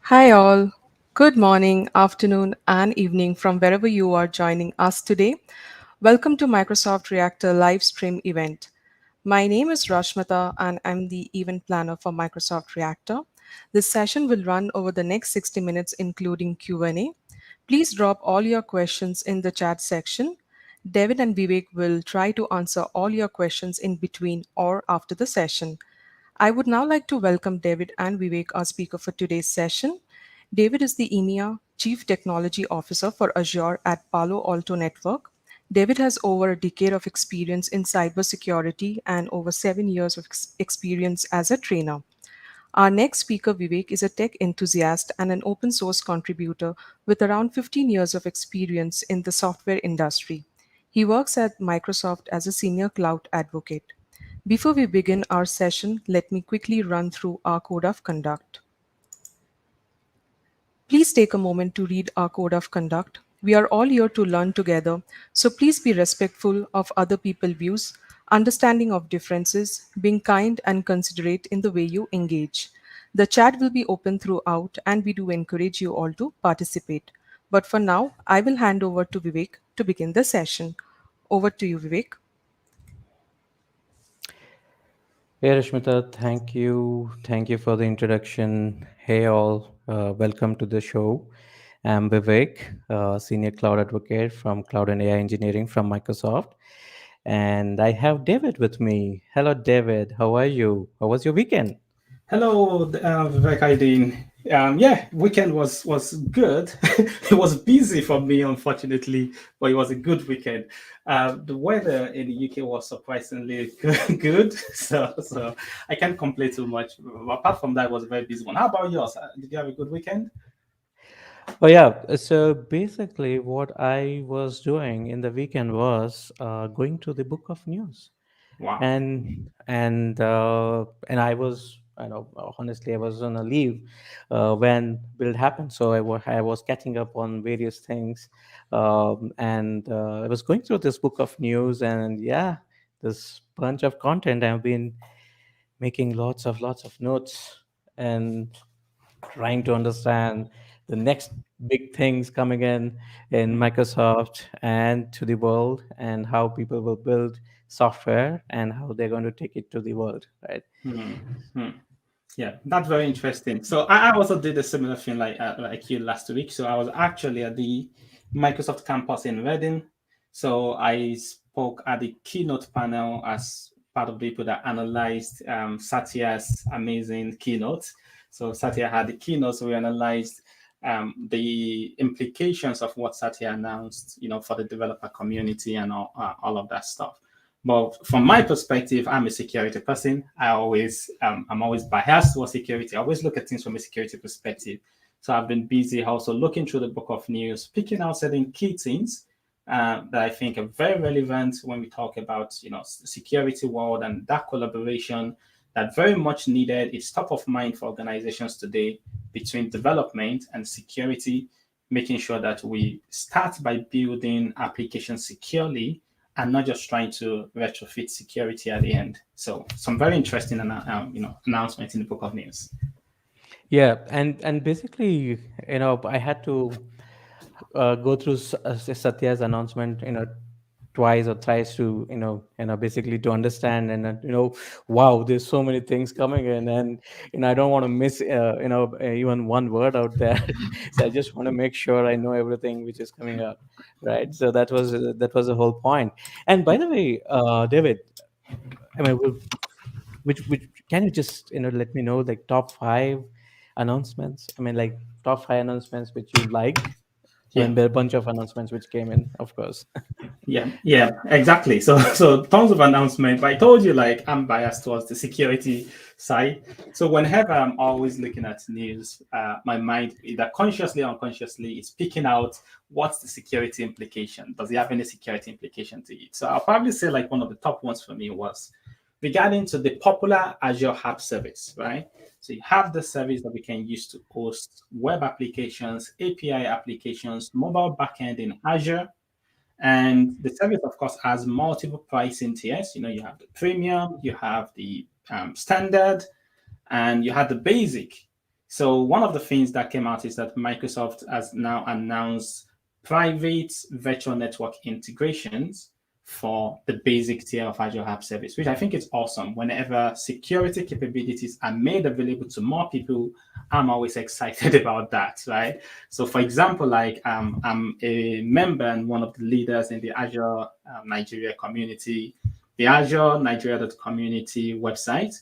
Hi, all. Good morning, afternoon, and evening from wherever you are joining us today. Welcome to Microsoft Reactor live stream event. My name is Rashmata, and I'm the event planner for Microsoft Reactor. This session will run over the next 60 minutes, including Q&A. Please drop all your questions in the chat section. David and Vivek will try to answer all your questions in between or after the session. I would now like to welcome David and Vivek, our speaker for today's session. David is the EMEA Chief Technology Officer for Azure at Palo Alto Network. David has over a decade of experience in cybersecurity and over 7 years of experience as a trainer. Our next speaker, Vivek, is a tech enthusiast and an open source contributor with around 15 years of experience in the software industry. He works at Microsoft as a senior cloud advocate. Before we begin our session, let me quickly run through our code of conduct. Please take a moment to read our code of conduct. We are all here to learn together, so please be respectful of other people's views, understanding of differences, being kind and considerate in the way you engage. The chat will be open throughout, and we do encourage you all to participate. But for now, I will hand over to Vivek to begin the session. Over to you, Vivek. Hey Rashmita, thank you. Thank you for the introduction. Hey all, welcome to the show. I'm Vivek, Senior Cloud Advocate from Cloud and AI Engineering from Microsoft. And I have David with me. Hello, David. How are you? How was your weekend? Hello, Vivek. How you doing? Yeah, weekend was good. It was busy for me, unfortunately, but it was a good weekend. The weather in the UK was surprisingly good, so I can't complain too much. Apart from that, it was a very busy one. How about yours? Did you have a good weekend? Oh, yeah. So basically, what I was doing in the weekend was going to the Book of News. Wow. And I was, honestly, I was on a leave when build happened, so I was catching up on various things, and I was going through this book of news, and yeah, this bunch of content. I've been making lots of notes and trying to understand the next big things coming in Microsoft and to the world, and how people will build software and how they're going to take it to the world, right? Hmm. Hmm. Yeah, that's very interesting. So I also did a similar thing like you last week. So I was actually at the Microsoft campus in Reading. So I spoke at the keynote panel as part of the people that analyzed Satya's amazing keynote. So Satya had the keynote, so we analyzed the implications of what Satya announced, for the developer community and all of that stuff. But from my perspective, I'm a security person. I'm always biased towards security. I always look at things from a security perspective. So I've been busy also looking through the book of news, picking out certain key things that I think are very relevant when we talk about, the security world and that collaboration that very much needed. It's top of mind for organizations today between development and security, making sure that we start by building applications securely and not just trying to retrofit security at the end. So some very interesting, announcements in the book of news. Yeah, and basically, I had to go through Satya's announcement, twice or thrice to, basically to understand, and wow, there's so many things coming in, and I don't want to miss, even one word out there. So I just want to make sure I know everything which is coming up, right? So that was the whole point. And by the way, David, I mean, which can you just let me know, like, top five announcements? I mean, like, top five announcements which you liked. I Yeah. mean, there are a bunch of announcements which came in, of course. Yeah, exactly. So tons of announcements. But I told you, like, I'm biased towards the security side. So whenever I'm always looking at news, my mind, either consciously or unconsciously, is picking out what's the security implication. Does it have any security implication to it? So I'll probably say, like, one of the top ones for me was regarding to the popular Azure App Service, right? So you have the service that we can use to host web applications, API applications, mobile backend in Azure. And the service, of course, has multiple pricing tiers. You have the premium, you have the standard, and you have the basic. So one of the things that came out is that Microsoft has now announced private virtual network integrations for the basic tier of Azure App Service, which I think is awesome. Whenever security capabilities are made available to more people, I'm always excited about that, right? So, for example, like I'm a member and one of the leaders in the Azure Nigeria community. The Azure Nigeria.community website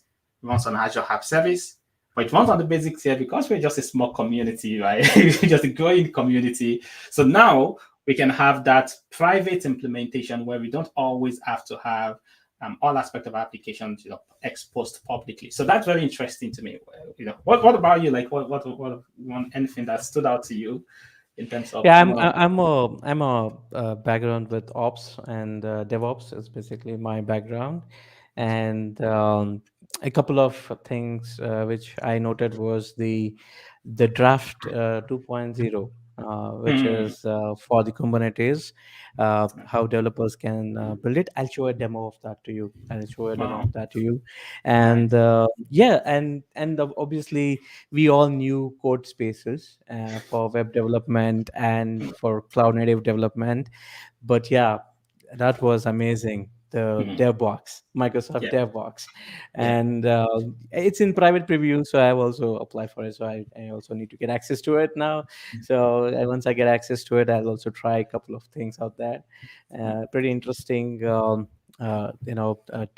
runs on Azure App Service, but it runs on the basic tier because we're just a small community, right? We're just a growing community. So now we can have that private implementation where we don't always have to have all aspects of applications, exposed publicly. So that's very interesting to me. What about you? Like, what one anything that stood out to you in terms of Yeah, more? I'm a background with ops, and DevOps is basically my background. And a couple of things which I noted was the draft 2.0, which Hmm, is for the Kubernetes, how developers can build it. I'll show a demo of that to you. I'll show a demo wow, of that to you. nice. And yeah, and obviously we all knew code spaces for web development and for cloud native development. But yeah, that was amazing. The Hmm, DevBox, Microsoft yeah, DevBox, yeah. and it's in private preview, so I've also applied for it. So I also need to get access to it now. So once I get access to it, I'll also try a couple of things out there. Pretty interesting, to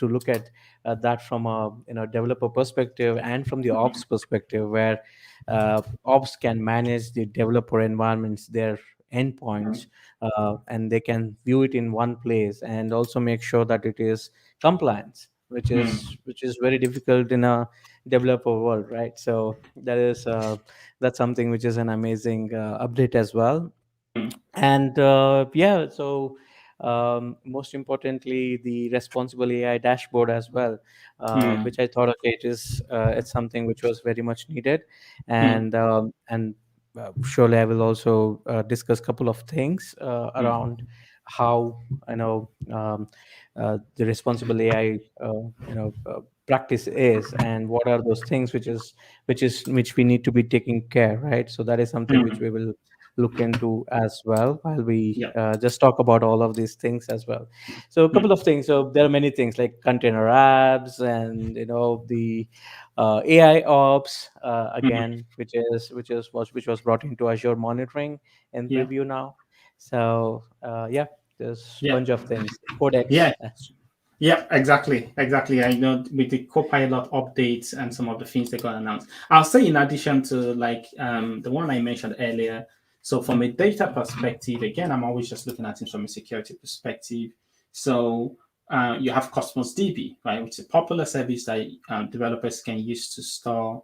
look at that from a developer perspective and from the ops perspective, where ops can manage the developer environments, their endpoints, and they can view it in one place and also make sure that it is compliance, Hmm, which is very difficult in a developer world, right? So that's something which is an amazing update as well. hmm, And yeah, so most importantly, the responsible AI dashboard as well, hmm, which I thought, okay, it's something which was very much needed. hmm, And surely I will also discuss a couple of things hmm, around how the responsible AI practice is, and what are those things which we need to be taking care, right? So that is something which hmm. we will look into as well, while we Yeah. just talk about all of these things as well. So a couple Hmm, of things. So there are many things like container apps, and the AI ops, hmm, again, which was brought into Azure monitoring and yeah. preview now. So yeah, there's a Yeah. bunch of things. Codex. Yeah. Yeah, exactly. Exactly. I know with the Copilot updates and some of the things they got announced. I'll say in addition to like the one I mentioned earlier. So from a data perspective, again, I'm always just looking at it from a security perspective. So you have Cosmos DB, right, which is a popular service that developers can use to store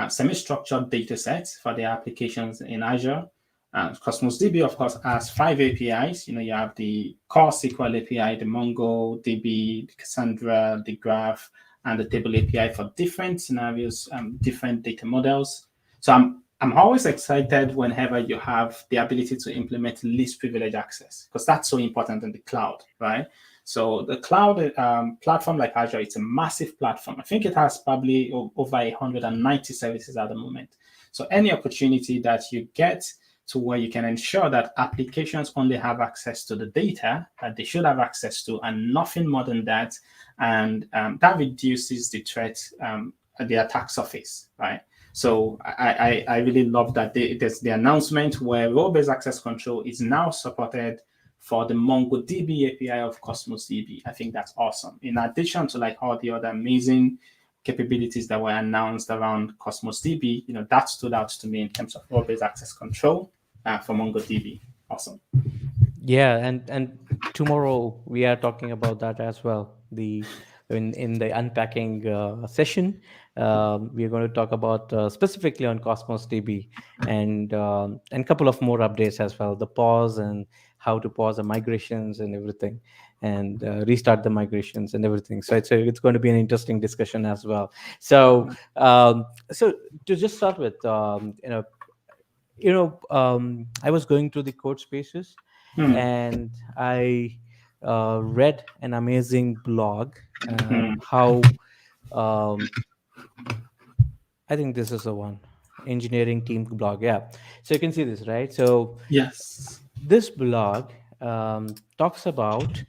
semi-structured data sets for their applications in Azure. Cosmos DB, of course, has 5 APIs. You have the core SQL API, the MongoDB, the Cassandra, the Graph, and the Table API for different scenarios, different data models. So I'm always excited whenever you have the ability to implement least privilege access, because that's so important in the cloud, right? So the cloud platform like Azure, it's a massive platform. I think it has probably over 190 services at the moment. So any opportunity that you get to where you can ensure that applications only have access to the data that they should have access to and nothing more than that. And that reduces the threat, the attack surface, right? So I really love that there's the announcement where role-based access control is now supported for the MongoDB API of Cosmos DB. I think that's awesome. In addition to like all the other amazing capabilities that were announced around Cosmos DB, that stood out to me in terms of role-based access control for MongoDB. Awesome. Yeah, and tomorrow we are talking about that as well. In the unpacking session, we are going to talk about specifically on Cosmos DB, and couple of more updates as well. The pause, and how to pause the migrations and everything, and restart the migrations and everything. So it's going to be an interesting discussion as well. So to just start with, I was going through the code spaces, Hmm, and I read an amazing blog, hmm, how, um, I think this is the one. engineering team blog. Yeah. So you can see this, right? So Yes. this blog talks about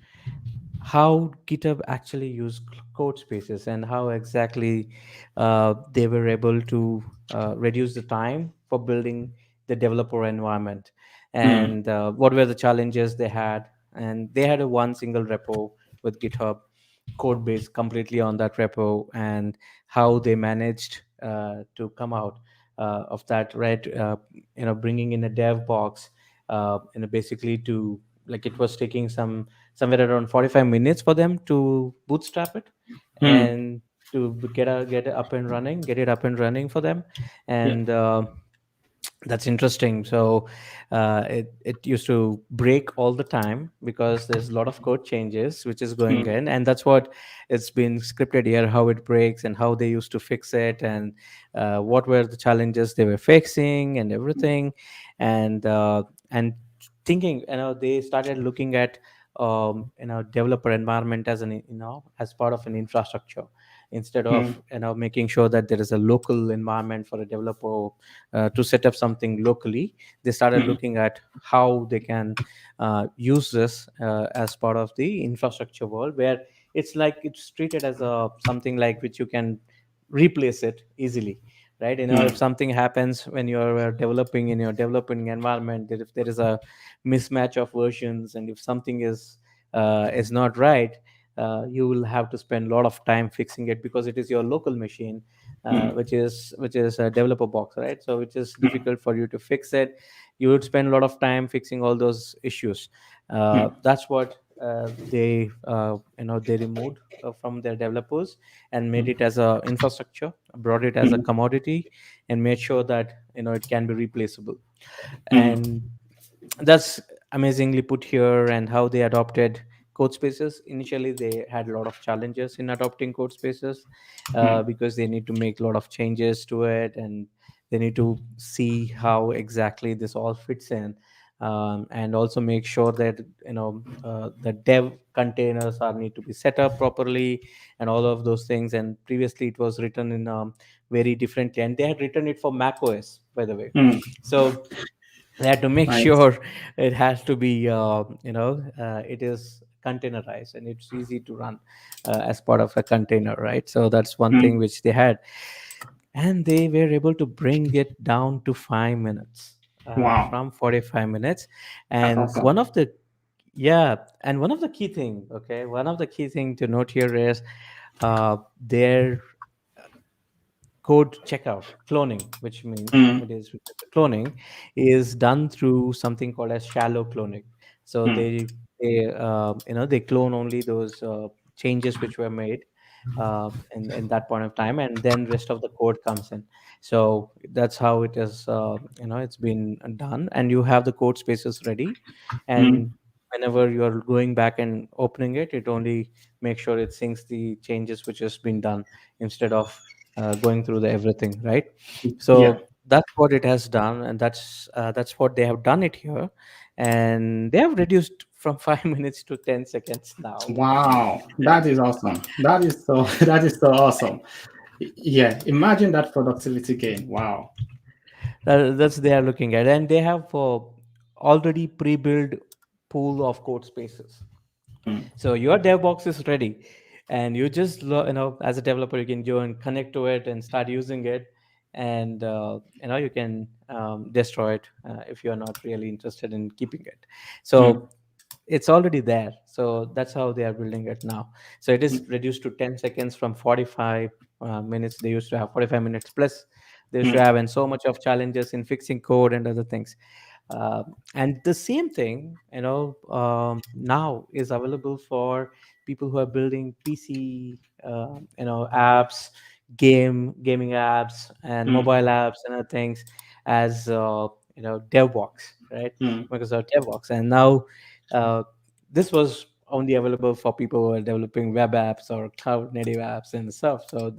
how GitHub actually used code spaces and how exactly they were able to reduce the time for building the developer environment, Mm, and what were the challenges they had. And they had a one single repo with GitHub code base completely on that repo, and how they managed to come out of that, right? Bringing in a dev box, basically to, like, it was taking somewhere around 45 minutes for them to bootstrap it, mm, and to get it up and running, get it up and running for them. yeah. And that's interesting. So it used to break all the time because there's a lot of code changes which is going Mm, in, and that's what it's been scripted here, how it breaks and how they used to fix it, and what were the challenges they were fixing and everything. And thinking, they started looking at developer environment as as part of an infrastructure, instead mm, of making sure that there is a local environment for a developer to set up something locally. They started mm, looking at how they can use this as part of the infrastructure world, where it's treated as a something like which you can replace it easily, right? If mm, something happens when you're developing in your developing environment, that if there is a mismatch of versions, and if something is not right, you will have to spend a lot of time fixing it, because it is your local machine, mm, which is a developer box, right? So which is mm, difficult for you to fix it. You would spend a lot of time fixing all those issues. mm, That's what they removed from their developers, and made mm, it as a infrastructure, brought it as a mm, commodity, and made sure that it can be replaceable. mm, And that's amazingly put here. And how they adopted code spaces. Initially they had a lot of challenges in adopting code spaces, mm, because they need to make a lot of changes to it, and they need to see how exactly this all fits in, and also make sure that the dev containers are need to be set up properly, and all of those things. And previously it was written in very differently, and they had written it for Mac OS, by the way. mm. So they had to make Nice. sure it has to be it is containerized, and it's easy to run as part of a container, right? So that's one thing Mm. which they had. And they were able to bring it down to 5 minutes, Wow. from 45 minutes. That's And awesome. yeah, and one of the key thing, okay, one of the key thing to note here is their code checkout cloning, which means Mm, cloning is done through something called as shallow cloning. So mm, they clone only those changes which were made in that point of time, and then rest of the code comes in. So that's how it is, it's been done, and you have the code spaces ready. And mm, whenever you're going back and opening it, it only makes sure it syncs the changes which has been done, instead of going through the everything, right? yeah. So that's what it has done, and that's what they have done it here. And they have reduced from 5 minutes to 10 seconds now. Wow. That is awesome. That is so that is so awesome. Yeah. Imagine that productivity gain. Wow. That's they are looking at, and they have already pre-built pool of code spaces. Mm, So your dev box is ready, and you just as a developer, you can go and connect to it and start using it, and you can destroy it if you are not really interested in keeping it. mm, So it's already there. So that's how they are building it now. So it is mm, reduced to 10 seconds from 45 minutes. They used to have 45 minutes plus. They used to mm, have, and so much of challenges in fixing code and other things. And the same thing, now is available for people who are building PC, apps, gaming apps, and mm, mobile apps and other things, as DevBox, right? mm. Microsoft DevBox. And now uh, this was only available for people who are developing web apps or cloud native apps and stuff. So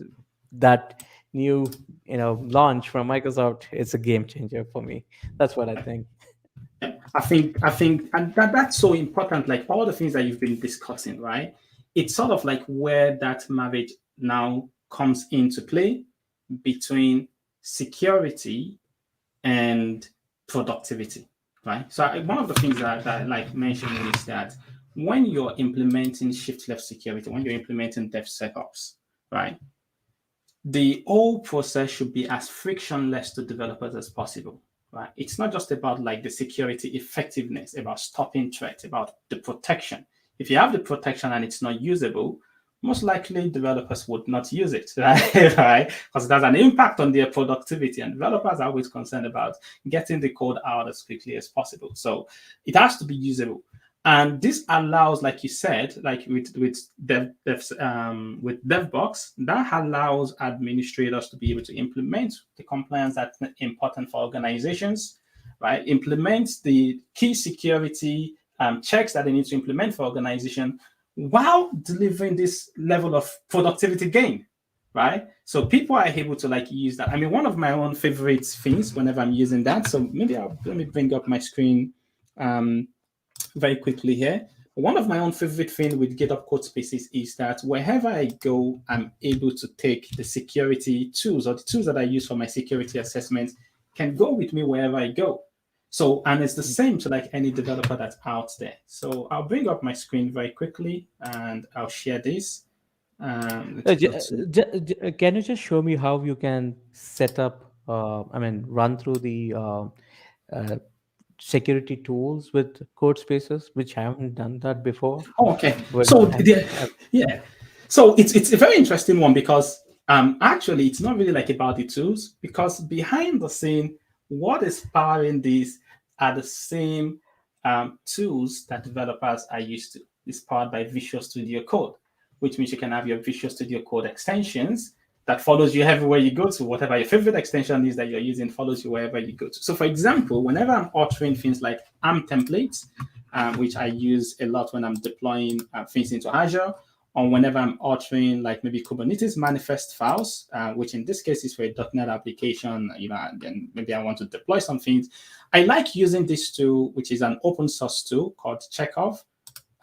that new launch from Microsoft, it's a game changer for me. That's what I think. I think, and that's so important. Like all the things that you've been discussing, right? It's sort of like where that marriage now comes into play between security, and productivity, right? So one of the things that I like mentioning is that when you're implementing shift left security, when you're implementing DevSecOps, right, the whole process should be as frictionless to developers as possible, right? It's not just about like the security effectiveness, about stopping threats, about the protection. If you have the protection and it's not usable, most likely developers would not use it, right? Right? Because it has an impact on their productivity, and developers are always concerned about getting the code out as quickly as possible. So it has to be usable. And this allows, like you said, like with DevBox, that allows administrators to be able to implement the compliance that's important for organizations, right? Implement the key security checks that they need to implement for organization while delivering this level of productivity gain, right? So people are able to like use that. I mean, one of my own favorite things whenever I'm using that. So maybe let me bring up my screen. Very quickly here. One of my own favorite thing with GitHub code spaces is that wherever I go, I'm able to take the security tools or the tools that I use for my security assessments can go with me wherever I go. So, and it's the same to like any developer that's out there. So I'll bring up my screen very quickly and I'll share this. Let's go to, Can you just show me how you can set up, I mean, run through the uh, security tools with code spaces, which I haven't done that before. oh, okay. But So yeah. So it's a very interesting one because actually it's not really like about the tools because behind the scene, what is powering these are the same tools that developers are used to. It's powered by Visual Studio Code, which means you can have your Visual Studio Code extensions that follows you everywhere you go to. Whatever your favorite extension is that you're using follows you wherever you go to. So for example, whenever I'm authoring things like ARM templates, which I use a lot when I'm deploying things into Azure, or whenever I'm authoring like maybe Kubernetes manifest files, which in this case is for a .NET application, you know, and maybe I want to deploy some things. I like using this tool, which is an open source tool called Chekhov.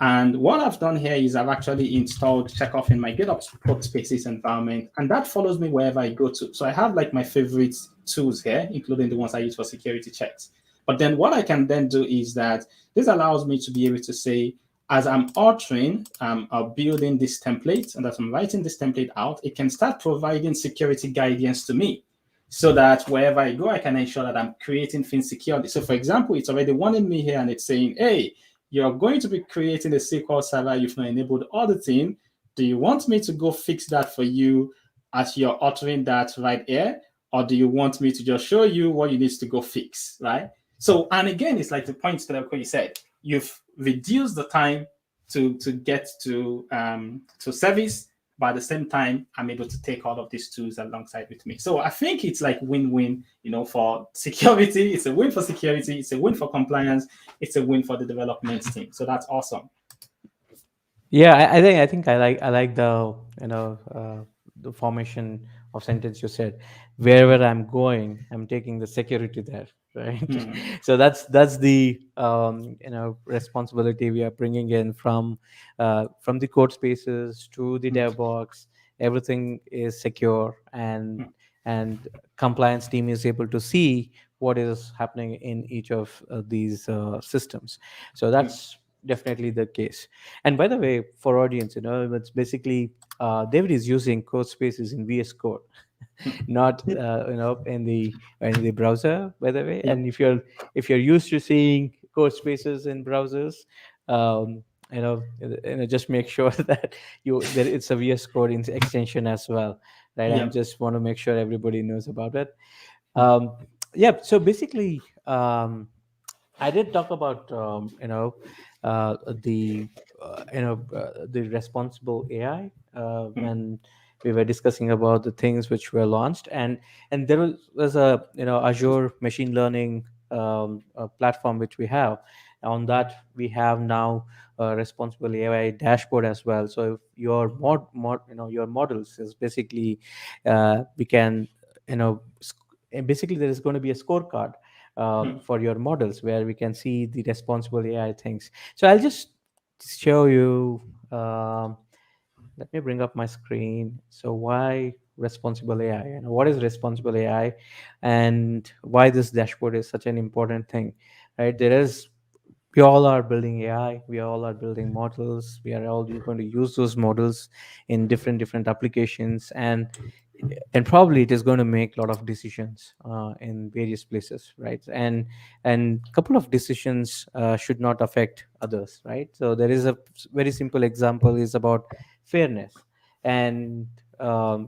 And what I've done here is I've actually installed Chekhov in my GitHub Spaces environment, and that follows me wherever I go to. So I have like my favorite tools here, including the ones I use for security checks. But then what I can then do is that this allows me to be able to say, as I'm authoring or building this template, and as I'm writing this template out, it can start providing security guidance to me so that wherever I go, I can ensure that I'm creating things securely. So for example, it's already warning me here and it's saying, hey, you're going to be creating a SQL server. You've not enabled auditing. Do you want me to go fix that for you as you're authoring that right here? Or do you want me to just show you what you need to go fix, right? So, and again, it's like the point that you said, you've reduced the time to get to service, but at the same time, I'm able to take all of these tools alongside with me. So I think it's like win-win, you know, for security. It's a win for security. It's a win for compliance. It's a win for the development team. So that's awesome. yeah, I think I like the the formation of sentence you said. Wherever I'm going, I'm taking the security there, right? So that's the responsibility we are bringing in from the code spaces to the DevBox. Everything is secure, and compliance team is able to see what is happening in each of these systems. So that's definitely the case. And by the way, for audience, it's basically David is using code spaces in VS Code, not in the browser. By the way, Yeah. and if you're used to seeing code spaces in browsers, um, just make sure that it's a VS Code extension as well, right? Yeah. And just want to make sure everybody knows about it. Um, yeah. So basically. I did talk about the the responsible AI when we were discussing about the things which were launched, and there was a Azure machine learning platform which we have. On that we have now a responsible AI dashboard as well. So if your your models is basically we can basically there is going to be a scorecard for your models where we can see the responsible AI things. So I'll just show you. Let me bring up my screen. So why responsible AI and what is responsible AI, and why this dashboard is such an important thing, right? We all are building AI, we all are building models, we are all going to use those models in different applications, and probably it is going to make a lot of decisions in various places, right? And couple of decisions should not affect others, right? So there is a very simple example is about fairness, and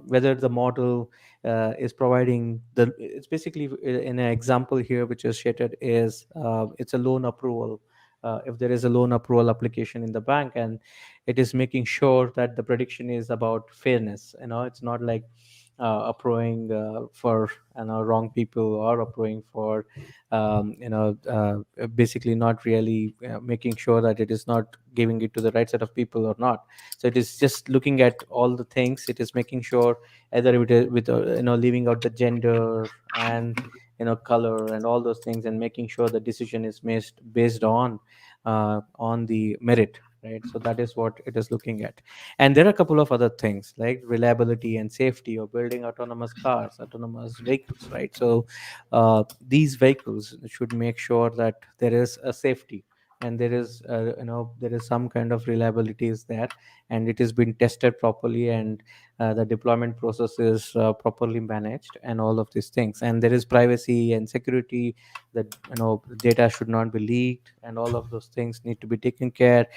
whether the model is providing the it's basically in an example here which is stated is it's a loan approval. If there is a loan approval application in the bank, and it is making sure that the prediction is about fairness, it's not like approving for wrong people, or approving for basically not really making sure that it is not giving it to the right set of people or not. So it is just looking at all the things. It is making sure either with leaving out the gender and color and all those things, and making sure the decision is made based on the merit, right? So that is what it is looking at. And there are a couple of other things like reliability and safety, or building autonomous cars, autonomous vehicles, right? So these vehicles should make sure that there is a safety, and there is some kind of reliability is there, and it has been tested properly, and the deployment process is properly managed, and all of these things. And there is privacy and security, that data should not be leaked, and all of those things need to be taken care.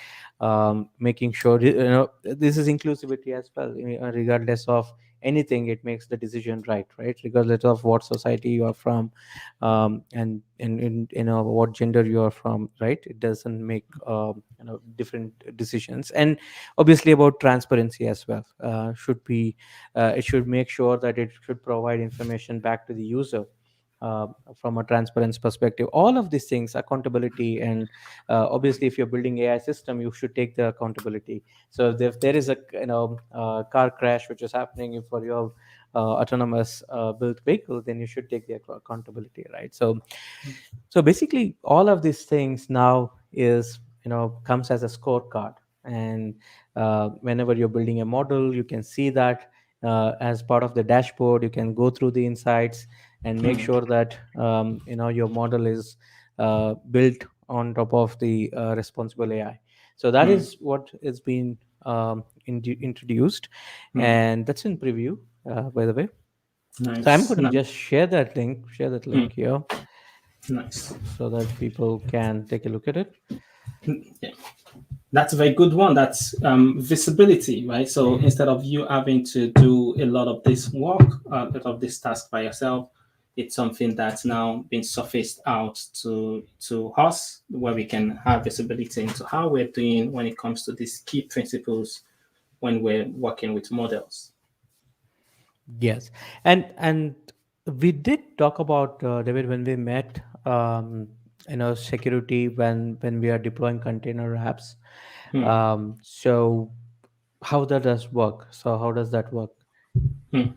Making sure this is inclusivity as well, regardless of anything, it makes the decision right, regardless of what society you are from, and what gender you are from, right? It doesn't make different decisions. And obviously about transparency as well, should be it should make sure that it should provide information back to the user, from a transparency perspective. All of these things, accountability, and obviously if you're building AI system, you should take the accountability. So if there is a car crash which is happening for your autonomous built vehicle, then you should take the accountability, right? So basically all of these things now is comes as a scorecard. And whenever you're building a model, you can see that as part of the dashboard. You can go through the insights and make Hmm. sure that your model is built on top of the responsible AI. So that Hmm. is what is being introduced, Hmm. and that's in preview, by the way. So I'm Nice. going to just share that Hmm. link here, Nice. so that people can take a look at it. Yeah. That's a very good one. That's visibility, right? So instead of you having to do a lot of this work, a lot of this task by yourself, it's something that's now been surfaced out to us, where we can have visibility into how we're doing when it comes to these key principles when we're working with models. Yes, and we did talk about, David, when we met, security when we are deploying container apps. Hmm. So how that does work? So how does that work? Hmm.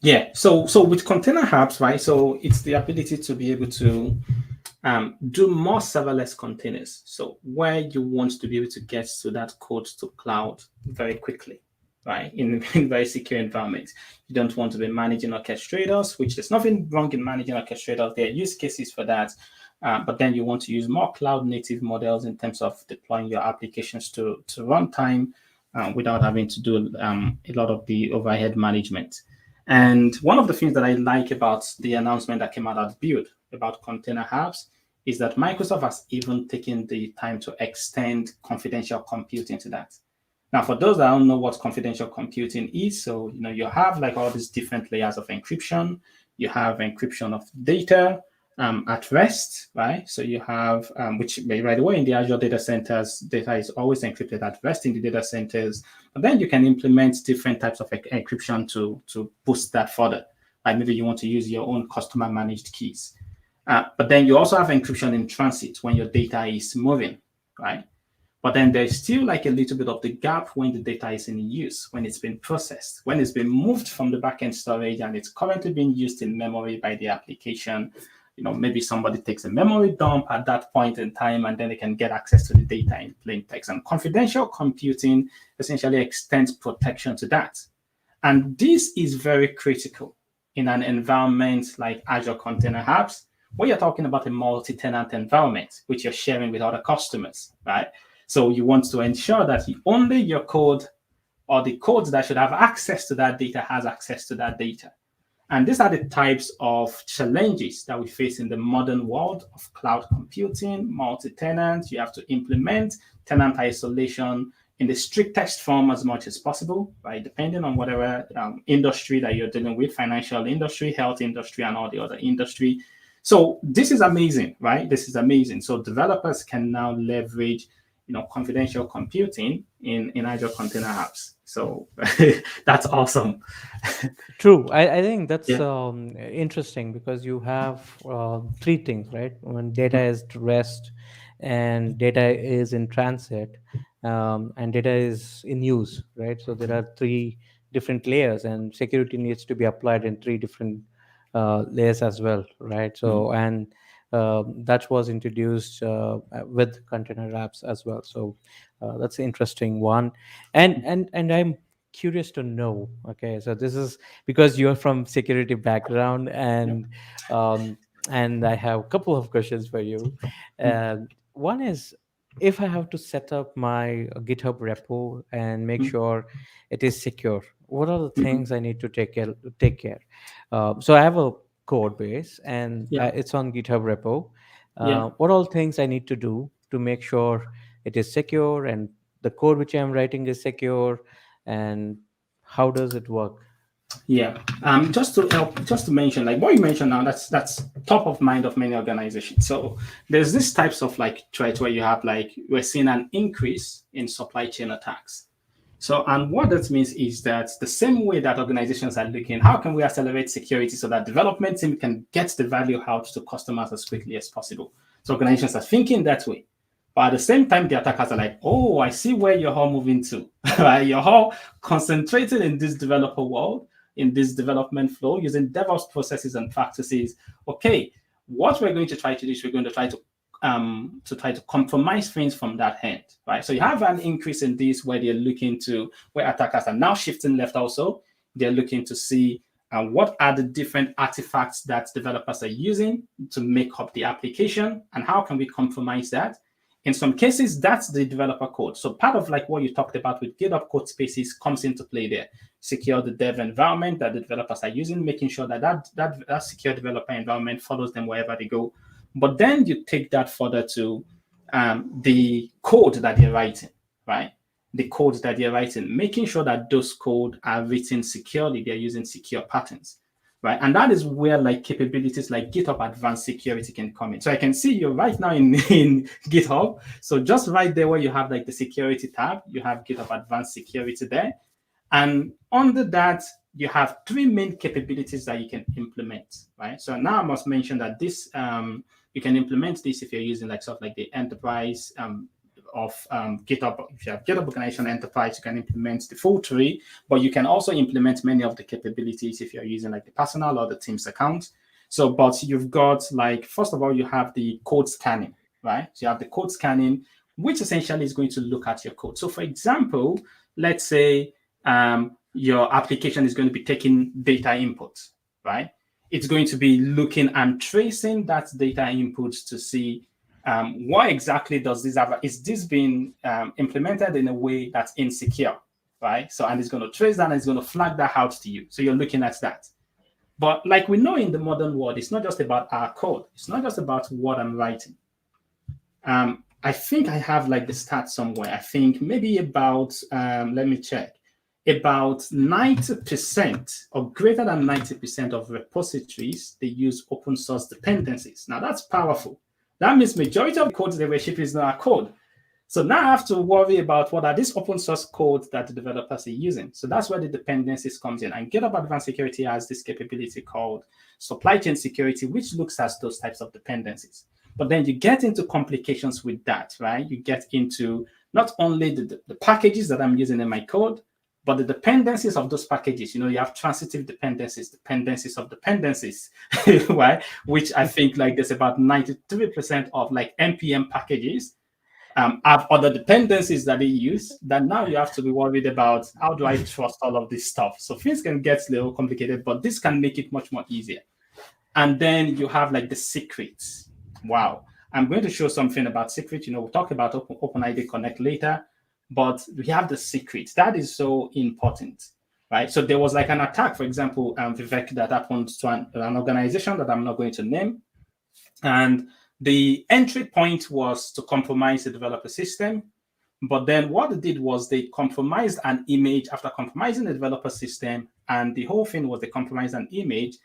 Yeah. So with container apps, right? So it's the ability to be able to do more serverless containers. So where you want to be able to get to that code to cloud very quickly, right? In very secure environments. You don't want to be managing orchestrators, which there's nothing wrong in managing orchestrators. There are use cases for that. But then you want to use more cloud native models in terms of deploying your applications to runtime without having to do a lot of the overhead management. And one of the things that I like about the announcement that came out at Build about container apps is that Microsoft has even taken the time to extend confidential computing to that. Now, for those that don't know what confidential computing is, so you have like all these different layers of encryption. You have encryption of data at rest, right? So you have which by the way in the Azure data centers, data is always encrypted at rest in the data centers. But then you can implement different types of encryption to boost that further. Like maybe you want to use your own customer managed keys. But then you also have encryption in transit when your data is moving, right? But then there's still like a little bit of the gap when the data is in use, when it's been processed, when it's been moved from the backend storage and it's currently being used in memory by the application. Maybe somebody takes a memory dump at that point in time, and then they can get access to the data in plain text. And confidential computing essentially extends protection to that. And this is very critical in an environment like Azure Container Apps, where you're talking about a multi-tenant environment, which you're sharing with other customers, right? So you want to ensure that only your code or the codes that should have access to that data has access to that data. And these are the types of challenges that we face in the modern world of cloud computing, multi-tenant. You have to implement tenant isolation in the strictest form as much as possible, right? Depending on whatever industry that you're dealing with, financial industry, health industry, and all the other industry. So this is amazing, right? This is amazing. So developers can now leverage, confidential computing in Azure Container Apps. So that's awesome. True. I think that's Yeah. interesting because you have three things, right? When data is to rest, and data is in transit, and data is in use, right? So there are three different layers, and security needs to be applied in three different layers as well, right? So, and that was introduced with container apps as well. So that's an interesting one, and I'm curious to know. Okay, so this is because you're from security background, Yep. um, and I have a couple of questions for you. Mm, One is, if I have to set up my GitHub repo and make mm, sure it is secure, what are the mhm. things I need to take care? So I have a code base, and Yeah. it's on GitHub repo. Yeah. What all things I need to do to make sure it is secure, and the code which I'm writing is secure, and how does it work? Yeah. Just to mention, like what you mentioned now, that's top of mind of many organizations. So there's this types of like threat where you have like we're seeing an increase in supply chain attacks. So, and what that means is that the same way that organizations are looking, how can we accelerate security so that development team can get the value out to customers as quickly as possible? So organizations are thinking that way. But at the same time, the attackers are like, oh, I see where you're all moving to. Right? You're all concentrated in this developer world, in this development flow, using DevOps processes and practices. Okay, what we're going to try to do is we're going to try to compromise things from that end, right? So you have an increase in this where they're looking to where attackers are now shifting left. Also, they're looking to see what are the different artifacts that developers are using to make up the application, and how can we compromise that? In some cases, that's the developer code. So part of like what you talked about with GitHub code spaces comes into play there. Secure the dev environment that the developers are using, making sure that secure developer environment follows them wherever they go. But then you take that further to the code that you're writing, right? The code that you're writing, making sure that those code are written securely, they're using secure patterns, right? And that is where like capabilities like GitHub Advanced Security can come in. So I can see you right now in GitHub. So just right there where you have like the security tab, you have GitHub Advanced Security there. And under that, you have three main capabilities that you can implement, right? So now I must mention that this you can implement this if you're using like stuff like the enterprise of GitHub. If you have GitHub Organization Enterprise, you can implement the full tree, but you can also implement many of the capabilities if you're using like the personal or the Teams account. So, but you've got like, first of all, you have the code scanning, right? So you have the code scanning, which essentially is going to look at your code. So for example, let's say your application is going to be taking data inputs, right? It's going to be looking and tracing that data inputs to see what exactly does this have? Is this being implemented in a way that's insecure, right? So, and it's going to trace that and it's going to flag that out to you. So you're looking at that. But like we know in the modern world, it's not just about our code. It's not just about what I'm writing. I think I have like the stats somewhere. I think maybe about, let me check, about 90% or greater than 90% of repositories, they use open source dependencies. Now that's powerful. That means majority of the code they were shipping is not our code. So now I have to worry about what are these open source codes that the developers are using. So that's where the dependencies comes in. And GitHub Advanced Security has this capability called supply chain security, which looks at those types of dependencies. But then you get into complications with that, right? You get into not only the packages that I'm using in my code, but the dependencies of those packages. You have transitive dependencies, dependencies of dependencies, right? Which I think like there's about 93% of like NPM packages have other dependencies that they use, that now you have to be worried about how do I trust all of this stuff. So things can get a little complicated, but this can make it much more easier. And then you have like the secrets. Wow. I'm going to show something about secrets. We'll talk about OpenID Connect later, but we have the secrets. That is so important, right? So there was like an attack, for example, Vivek, that happened to an organization that I'm not going to name. And the entry point was to compromise the developer system. But then what they did was they compromised an image after compromising the developer system. And the whole thing was they compromised an image,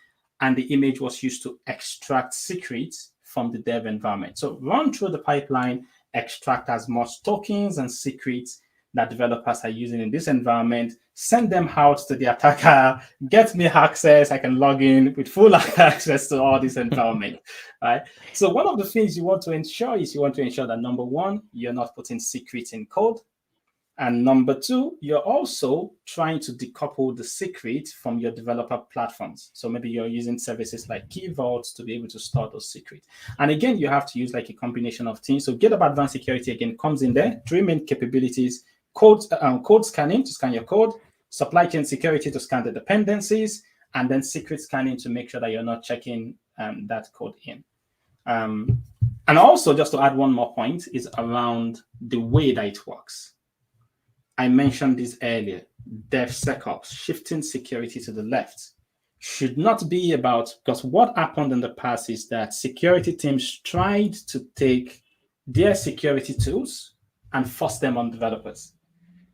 and the image was used to extract secrets from the dev environment. So run through the pipeline, extract as much tokens and secrets that developers are using in this environment, send them out to the attacker, get me access, I can log in with full access to all this environment, right? So one of the things you want to ensure is you want to ensure that, number one, you're not putting secrets in code. And number two, you're also trying to decouple the secret from your developer platforms. So maybe you're using services like Key Vault to be able to store those secrets. And again, you have to use like a combination of things. So GitHub Advanced Security again comes in there. Three main capabilities: code scanning to scan your code, supply chain security to scan the dependencies, and then secret scanning to make sure that you're not checking that code in. And also, just to add one more point, is around the way that it works. I mentioned this earlier. DevSecOps, shifting security to the left, should not be about, because what happened in the past is that security teams tried to take their security tools and force them on developers.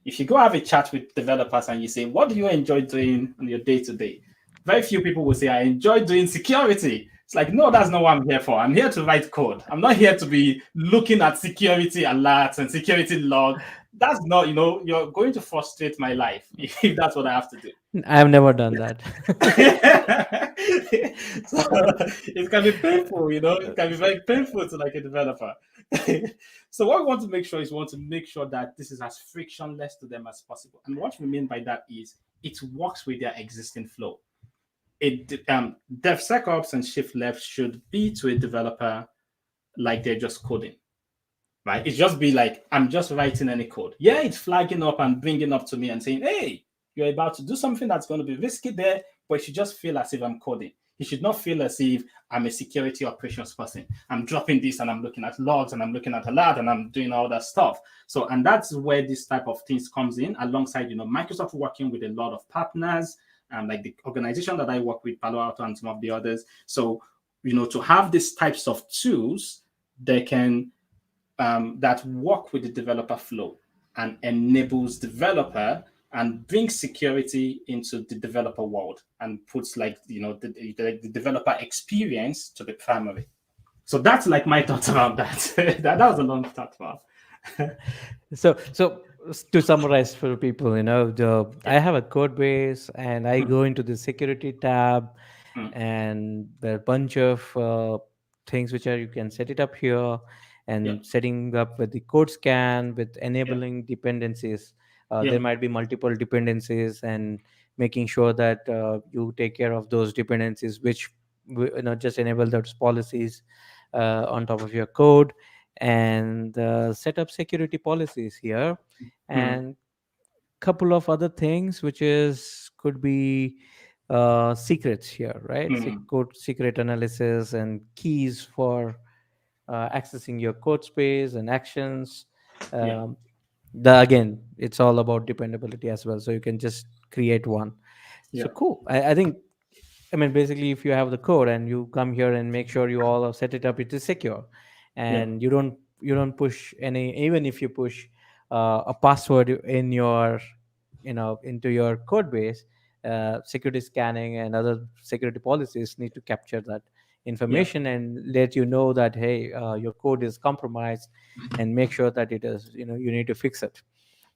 If you go have a chat with developers and you say, what do you enjoy doing on your day-to-day? Very few people will say, I enjoy doing security. It's like, no, that's not what I'm here for. I'm here to write code. I'm not here to be looking at security alerts and security log. That's not, you're going to frustrate my life if that's what I have to do. I've never done that. So it can be painful, it can be very painful to like a developer. So what we want to make sure is we want to make sure that this is as frictionless to them as possible. And what we mean by that is it works with their existing flow. DevSecOps and shift left should be to a developer like they're just coding. Right? It just be like, I'm just writing any code. Yeah, it's flagging up and bringing up to me and saying, hey, you're about to do something that's going to be risky there, but it should just feel as if I'm coding. It should not feel as if I'm a security operations person. I'm dropping this and I'm looking at logs and I'm looking at alert and I'm doing all that stuff. So, and that's where this type of things comes in alongside, Microsoft working with a lot of partners, like the organization that I work with, Palo Alto and some of the others. So, to have these types of tools, they can that work with the developer flow and enables developer and brings security into the developer world and puts the developer experience to the primary. So that's like my thoughts about that. that was a long thought about. So to summarize for people, I have a code base and I go into the security tab, and there are a bunch of things which you can set it up here, and setting up with the code scan with enabling dependencies. There might be multiple dependencies, and making sure that you take care of those dependencies, which just enable those policies on top of your code, and set up security policies here, and couple of other things which could be secrets here, right? Code secret analysis and keys for accessing your code space and actions. Again, it's all about dependability as well, so you can just create one. So cool. I think, basically, if you have the code and you come here and make sure you all set it up, it is secure, and you don't push any. Even if you push a password in your into your code base, security scanning and other security policies need to capture that information and let you know that, hey, your code is compromised, and make sure that it is, you need to fix it.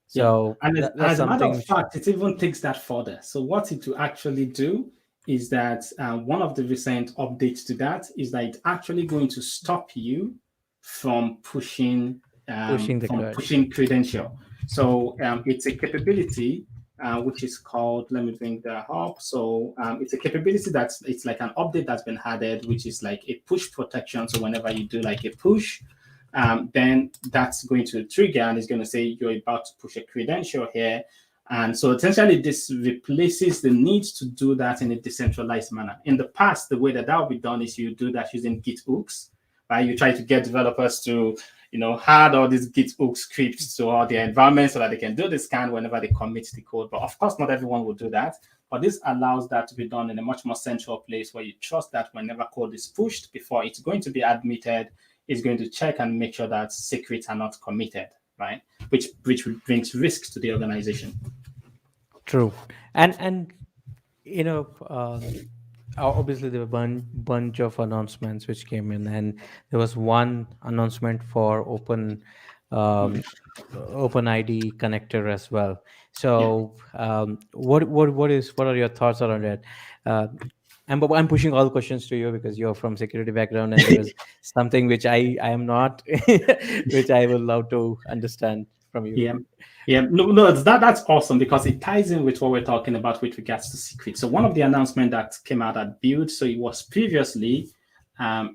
So and that's as a matter something of fact, it even takes that further. So what it will actually do is that one of the recent updates to that is that it's actually going to stop you from pushing credential. So it's a capability which is called, let me bring that up. So it's a capability it's like an update that's been added, which is like a push protection. So whenever you do like a push, then that's going to trigger and it's going to say you're about to push a credential here. And so essentially this replaces the need to do that in a decentralized manner. In the past, the way that will be done is you do that using Git hooks, right? You try to get developers to, add all these Git hook scripts to all their environments so that they can do the scan whenever they commit the code. But of course, not everyone will do that. But this allows that to be done in a much more central place where you trust that whenever code is pushed, before it's going to be admitted, it's going to check and make sure that secrets are not committed, right? Which brings risks to the organization. True. And obviously there were a bunch of announcements which came in, and there was one announcement for OpenID connector as well. So what are your thoughts around it? I'm pushing all questions to you because you're from security background, and there is something which I am not, which I would love to understand from you. No, that's awesome because it ties in with what we're talking about with regards to secrets. So one of the announcements that came out at Build, so it was previously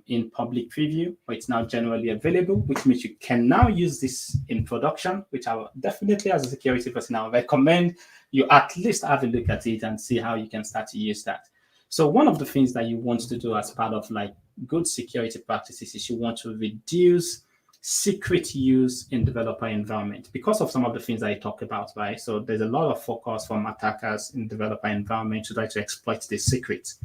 in public preview, but it's now generally available, which means you can now use this in production, which I will definitely, as a security person, I would recommend you at least have a look at it and see how you can start to use that. So one of the things that you want to do as part of like good security practices is you want to reduce secret use in developer environment because of some of the things I talk about, right? So there's a lot of focus from attackers in developer environment to try to exploit the secrets.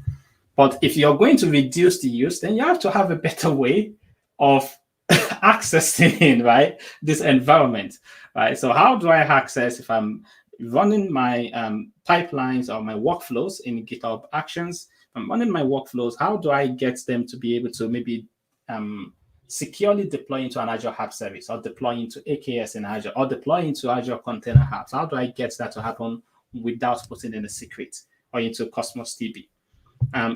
But if you're going to reduce the use, then you have to have a better way of accessing, right, this environment, right? So how do I access if I'm running my pipelines or my workflows in GitHub Actions? If I'm running my workflows, how do I get them to be able to maybe securely deploy into an Azure App Service or deploy into AKS in Azure or deploy into Azure Container Apps? How do I get that to happen without putting in a secret or into Cosmos DB?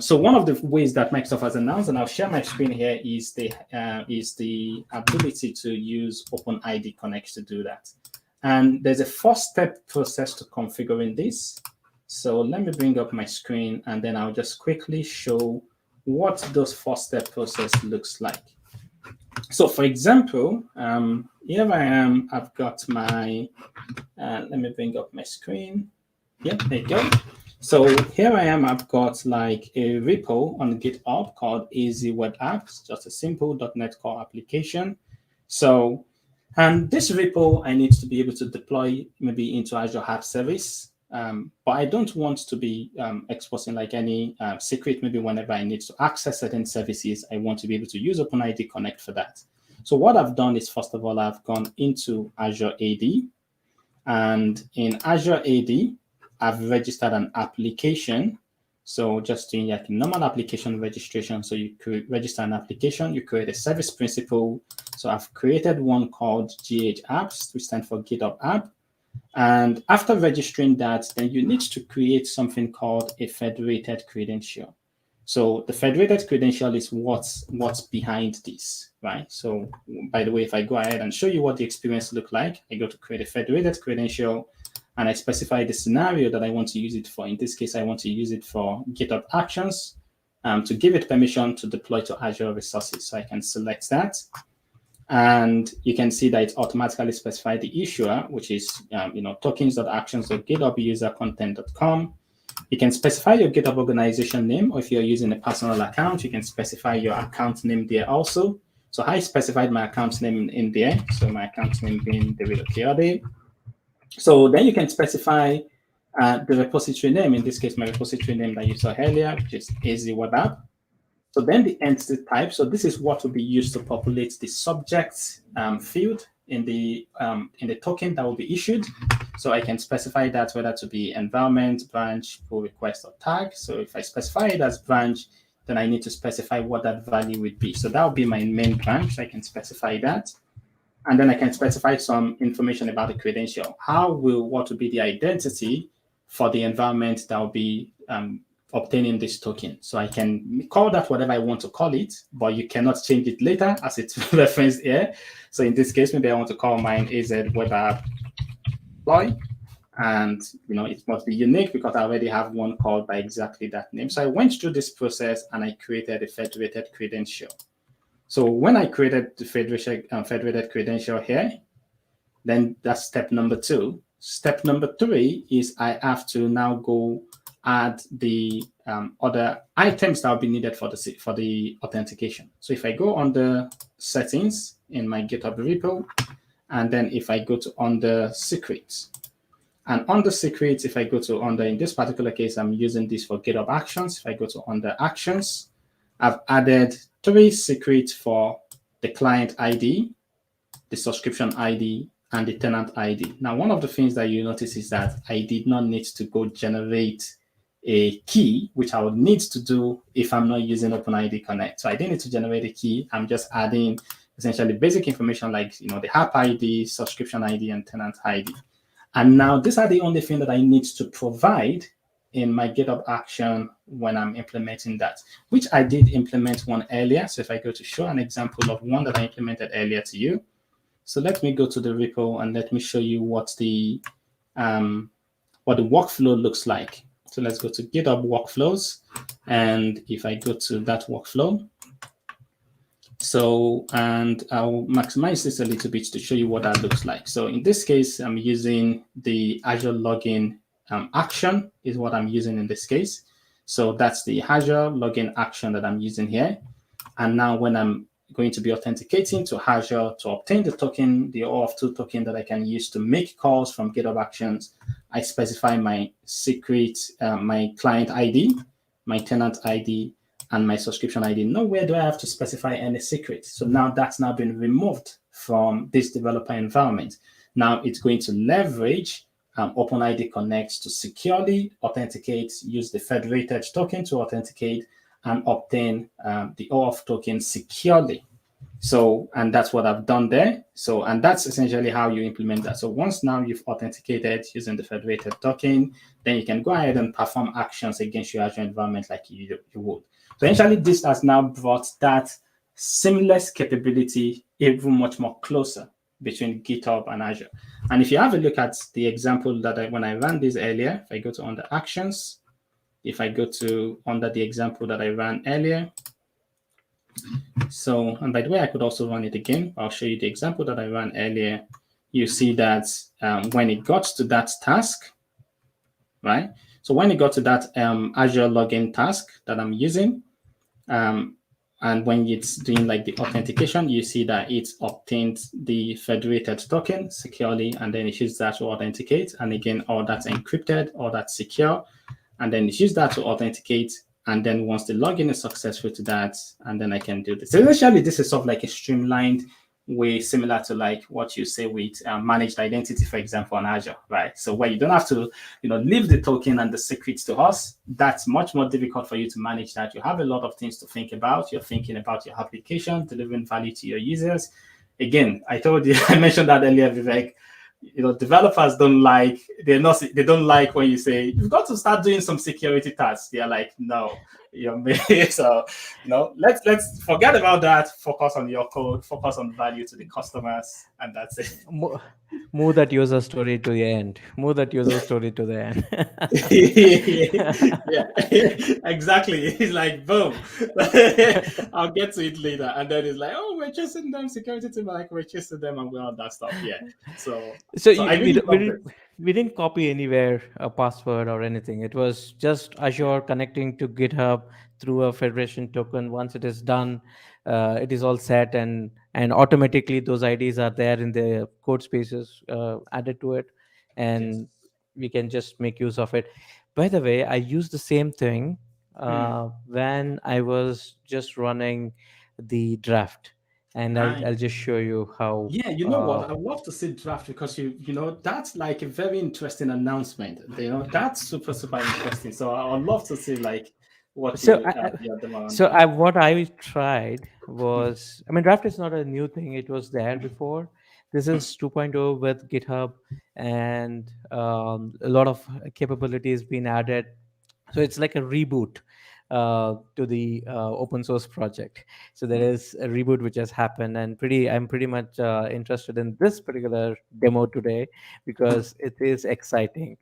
So one of the ways that Microsoft has announced, and I'll share my screen here, is the ability to use OpenID Connect to do that. And there's a 4-step process to configuring this. So let me bring up my screen, and then I'll just quickly show what those 4-step process looks like. So for example, here I am, I've got my, let me bring up my screen. Yeah, there you go. So here I am, I've got like a repo on GitHub called AZ Web Apps, just a simple .NET Core application. So, and this repo, I need to be able to deploy maybe into Azure App Service, but I don't want to be exposing like any secret. Maybe whenever I need to access certain services, I want to be able to use OpenID Connect for that. So what I've done is, first of all, I've gone into Azure AD, and in Azure AD, I've registered an application. So just doing like a normal application registration. So you could register an application, you create a service principal. So I've created one called GH Apps, which stands for GitHub App. And after registering that, then you need to create something called a federated credential. So the federated credential is what's behind this, right? So by the way, if I go ahead and show you what the experience look like, I go to create a federated credential, and I specify the scenario that I want to use it for. In this case, I want to use it for GitHub Actions to give it permission to deploy to Azure resources. So I can select that. And you can see that it's automatically specified the issuer, which is tokens.actions.githubusercontent.com. You can specify your GitHub organization name, or if you're using a personal account, you can specify your account name there also. So I specified my account name in there. So my account name being David Okeyode. So then you can specify the repository name. In this case, my repository name that you saw earlier, which is AZ Web App. So then the entity type. So this is what will be used to populate the subject field in the token that will be issued. So I can specify that whether to be environment, branch, pull request, or tag. So if I specify it as branch, then I need to specify what that value would be. So that will be my main branch. I can specify that. And then I can specify some information about the credential. What will be the identity for the environment that will be obtaining this token? So I can call that whatever I want to call it, but you cannot change it later as it's referenced here. So in this case, maybe I want to call mine AZ Web App Deploy. And it must be unique because I already have one called by exactly that name. So I went through this process and I created a federated credential. So when I created the federated credential here, then that's step number two. Step number three is I have to now go add the other items that will be needed for the authentication. So if I go on the settings in my GitHub repo, and then if I go to under secrets, and under secrets, if I go to under, in this particular case, I'm using this for GitHub Actions. If I go to under Actions, I've added 3 secrets for the client ID, the subscription ID, and the tenant ID. Now, one of the things that you notice is that I did not need to go generate a key, which I would need to do if I'm not using OpenID Connect. So I didn't need to generate a key. I'm just adding essentially basic information like the app ID, subscription ID, and tenant ID. And now these are the only thing that I need to provide in my GitHub action when I'm implementing that, which I did implement one earlier. So if I go to show an example of one that I implemented earlier to you. So let me go to the repo and let me show you what the workflow looks like. So let's go to GitHub workflows. And if I go to that workflow, and I'll maximize this a little bit to show you what that looks like. So in this case, I'm using the Azure login action is what I'm using in this case. So that's the Azure login action that I'm using here. And now when I'm going to be authenticating to Azure to obtain the token, the OAuth2 token that I can use to make calls from GitHub Actions, I specify my secret, my client ID, my tenant ID, and my subscription ID. Nowhere do I have to specify any secret. So now that's now been removed from this developer environment. Now it's going to leverage OpenID Connect to securely authenticate, use the federated token to authenticate and obtain the OAuth token securely. So, and that's what I've done there. So, and that's essentially how you implement that. So once now you've authenticated using the federated token, then you can go ahead and perform actions against your Azure environment like you would. So essentially this has now brought that seamless capability even much more closer between GitHub and Azure. And if you have a look at the example that when I ran this earlier, if I go to under actions, if I go to under the example that I ran earlier, so, and by the way, I could also run it again. I'll show you the example that I ran earlier. You see that when it got to that task, right? So when it got to that Azure login task that I'm using, and when it's doing like the authentication, you see that it obtained the federated token securely, and then it used that to authenticate. And again, all that's encrypted, all that's secure. And then it used that to authenticate. And then once the login is successful to that, and then I can do this. So essentially, this is sort of like a streamlined way, similar to like what you say with managed identity, for example, on Azure, right? So where you don't have to, leave the token and the secrets to us. That's much more difficult for you to manage that. You have a lot of things to think about. You're thinking about your application, delivering value to your users. Again, I told you, I mentioned that earlier, Vivek. Developers don't like when you say you've got to start doing some security tasks. They're like, no, so let's forget about that. Focus on your code, focus on value to the customers, and that's it. Move that user story to the end. Move that user story to the end. Yeah, exactly. It's like boom. I'll get to it later, and then it's like, oh, we're chasing them, security team, like we're chasing them, and all that stuff. Yeah. So I really love it. We didn't copy anywhere a password or anything. It was just Azure connecting to GitHub through a federation token. Once it is done, it is all set, and automatically those IDs are there in the code spaces added to it, and we can just make use of it. By the way, I used the same thing when I was just running the draft, and I'll just show you how. Yeah, you know what? I love to see draft because that's like a very interesting announcement. That's super interesting. So I would love to see like what what I tried was, I mean, draft is not a new thing. It was there before. This is 2.0 with GitHub, and a lot of capabilities being added. So it's like a reboot to the open source project. So there is a reboot which has happened, and I'm pretty much interested in this particular demo today because it is exciting.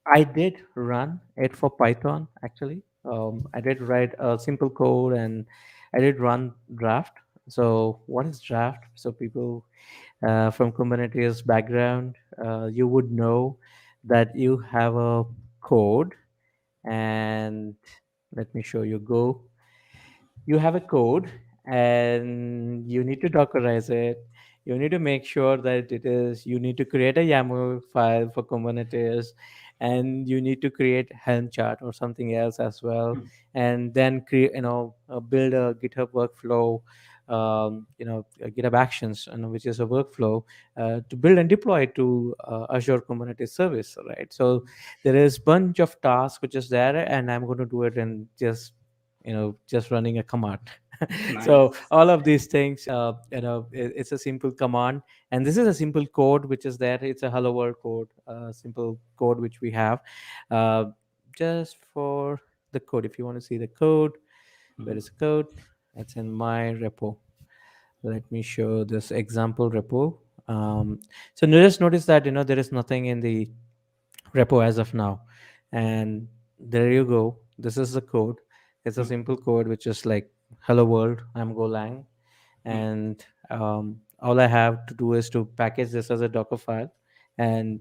I did run it for Python actually. I did write a simple code, and I did run draft. So what is draft? So people from Kubernetes background, you would know that you have a code, and let me show you. Go. You have a code, and you need to Dockerize it. You need to make sure that it is. You need to create a YAML file for Kubernetes, and you need to create Helm chart or something else as well, Mm. and then create, build a GitHub workflow, GitHub Actions, which is a workflow to build and deploy to Azure Kubernetes service, right? So there is bunch of tasks which is there, and I'm going to do it in just running a command. So Nice. all of these things, it's a simple command, and this is a simple code which is there. It's a hello world code, simple code which we have. uh, just for the code, if you want to see the code, where Mm. is the code? It's in my repo. Let me show this example repo. So just notice that there is nothing in the repo as of now. And there you go. This is the code. It's a Mm. simple code which is like hello world, I'm Golang. Mm. And all I have to do is to package this as a Docker file and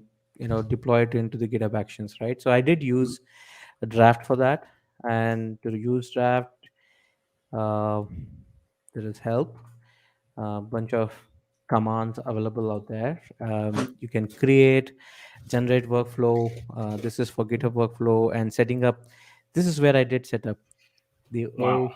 deploy it into the GitHub Actions, right? So I did Mm. use a draft for that. And to use draft, uh, there is help, a bunch of commands available out there. You can create, generate workflow. This is for GitHub workflow and setting up. This is where I did set up the Wow.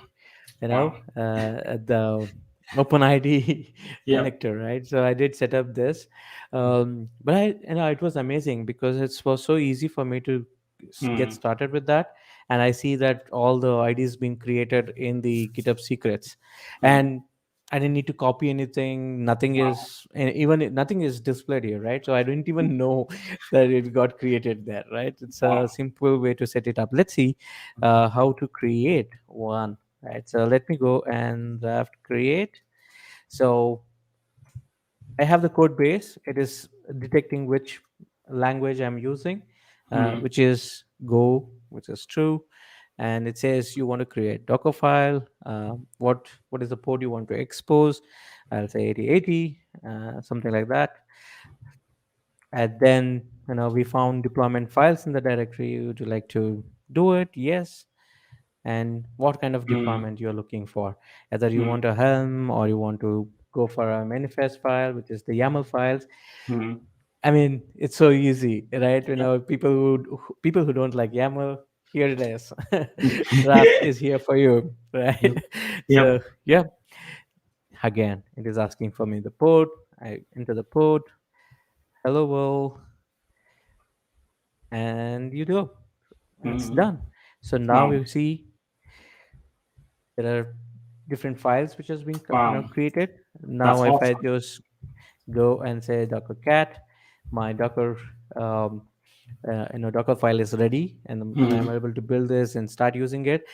Wow. the OpenID Yep. connector, right? So I did set up this, but it was amazing because it was so easy for me to get Mm. started with that. And I see that all the IDs being created in the GitHub secrets, Mm. and I didn't need to copy anything. Nothing Wow. is, and even nothing is displayed here, right? So I didn't even know that it got created there, right? It's Wow. a simple way to set it up. Let's see how to create one, right? So let me go and draft create. So I have the code base. It is detecting which language I'm using, Mm. which is Go, which is true. And it says you want to create Docker file. What is the port you want to expose? I'll say 8080, something like that. And then we found deployment files in the directory. Would you like to do it? Yes. And what kind of Mm. deployment you're looking for, whether you Mm. want a Helm or you want to go for a manifest file, which is the YAML files. Mm. I mean, it's so easy, right? Yep. People who don't like YAML, here it is. Draft is here for you, right? Yep. So Yep. yeah, again, it is asking for me the port. I enter the port, hello world, and you do. It's Mm. done. So now Wow. we see there are different files which has been Wow. created. That's Now if I awesome. just go and say docker cat, my docker um, docker file is ready, and I'm Mm. able to build this and start using it.